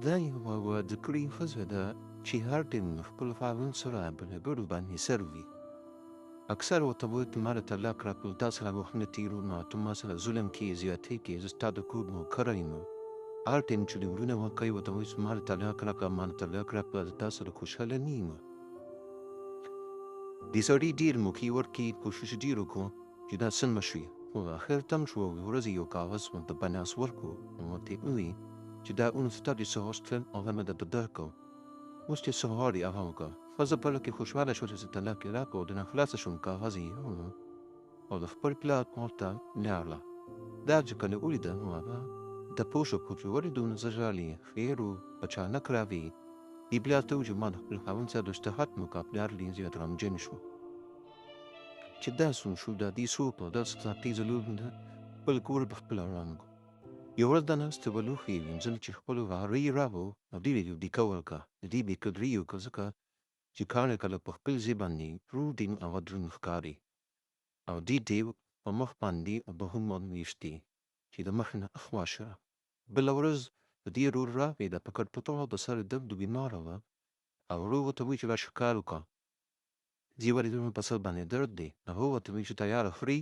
دا یوه ذکري ښځه ده چې هر ټیم خپل خاوند سره په لګړو باندې سروي. اکثر ورته وایي که ما له طلاق راکړل تا سره وختونه تېرو نو ته ما سره ظلم کوې زیاتۍ کوې زه ستا د کور نوکره یم. هر ټیم چې ډېورونه ورکوي ورته وایي چې ما له طلاق راکړه ما له طلاق راکړه زه تا سره خوشحاله نه یم. دې سړي ډېر موقع ورکړي کوشش ډېر وکړو چې دا څنګه شي خو اخر تم شو یوې ورځې یو کاغذ ورته په لاس ورکړو نو ورته یې وویل چې دا اون ستا د څه هوسټل هغه مې درته درکړو اوس چې څه غواړې هغه وکړه. ښځه په لږ کې خوشحاله شوه چې زه طلاق یې راکړو د نه خلاصه شوم کاغذ یې یوړو او د خپل پلار کور ته لاړله. دا چې کله ولیده نو هغه تپوس وکړو چې ولې دومره زه ژاړې خیر و اچانک راغی. دې پلار ته وویل چې ما د خپل خاوند سره اشتهات مې وکړه. پلار ډېر زیات غمجن شو چې دا څومره شو دا دې څوک و دا ساعتي ضرور ده خپل کور په خپله ورانګو. یوه ورځ دا ناستې به لوښي یې وینځل چې خپلو هغې یې راوړو او ډېر یې دیکه ورکړه د دې بې قدري یې وکړه ځکه چې کار یې کله په خپل ځای باندې پروت هغه دروند ښکاري او دې ډېو په مخ باندې بهون ویشتې چې د مخ نه اخوا شه. بله ورځ د دې ورور راغی د په کټ او د سر درد بیماره وه او ورور ورته وایي چې راشه کار وکړه. زه ولې دومره په سر باندې درد دی هغه ورته وایي چې تیاره خوري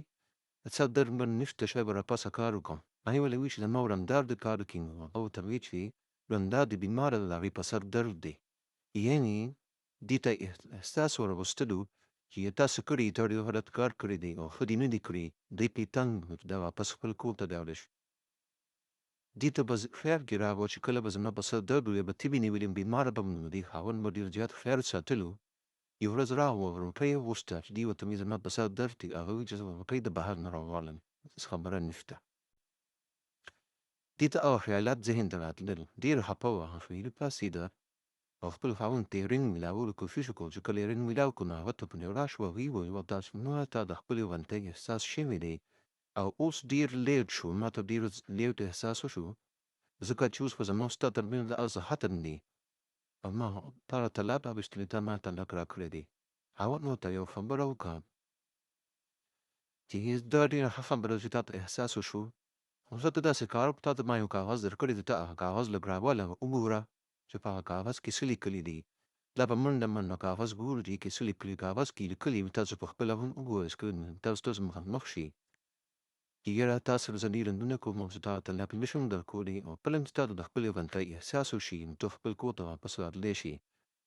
د سر درد من نشته شی به راپاسه کار وکړم. هغې ولې وایي چې زما ورندار د کار وکړي نو هغه ورته وایي چې ورندار د بیماره د هغې په سر درد دی یعنې دې ته احساس ورغوستلو چې یې تاسو کړي تا ډېر غلط کار کړی دی او ښه دې نه دي کړي دی پرې تنګ دا واپس خپل کور ته لاړه شي. دې ته به خیال کې راغله چې کله به زما په سر درد وي به تبې نیولې بیماره به م نو دې خاوند به ډېر زیات خیال ساتلو. یوه ورځ راغله روپۍ یې وغوښته چې دې ورته وایي زما په سر درد دی هغه وایي چې زه روپۍ د بهر نه راغواړم هېڅ خبره نشته. دې ته هغه خیالات ذهن ته راتلل ډېره خفه وه هغې پاڅېده او خپل خاوند ته یې رنګ میلاولو کوشش وکړو چې کله یې رنګ میلاو کړو نو هغه ته په نېړا شوه. هغې وویل داسې نو تا د خپلې ورانتۍ احساس شوی دی او اوس ډېر لیټ شو ما ته ډېر لیټ احساس وشو ځکه چې اوس خو زما ستا ترمنځ هغه ختم دی او ما تا له طلاق راویستلی تا ما طلاق راکړی دی. خاوند ورته یوه خبره وکړه چې دا ډېره ښه خبره چې تا ته احساس وشو خو زه ته داسې کار وکړم تا ته ما یو کاغذ درکړی دی ته هغه کاغذ لږ راوله وګوره چې په هغه کاغذ کې څه لیکلي دي. دا په منډه کاغذ ګوري چې کې څه لیکلي کاغذ کې لیکلي وي تاسو په خپله هم وګورئ سکرین تاسو مخامخ شي چې یاره تا سره زه ډېر رندونه کوم او زه تا ته طلاق نه شم درکولی او کله چې تا ته د خپلې ورانتۍ احساس وشي نو ته خپل کور ته واپس راتلی شي.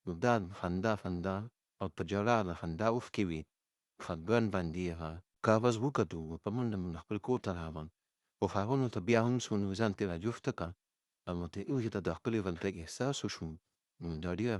نو دا خندا او په ژړا د خندا اوښکې وي خفګان باندې هغه کاغذ وکتو په منډه خپل کور ته راغلم خو خاوند ورته بیا هم څو نو ځان ته راجفته کړه او ورته یې وویل چې ته د خپلې ورانتۍ احساس وشو نو دا ډېره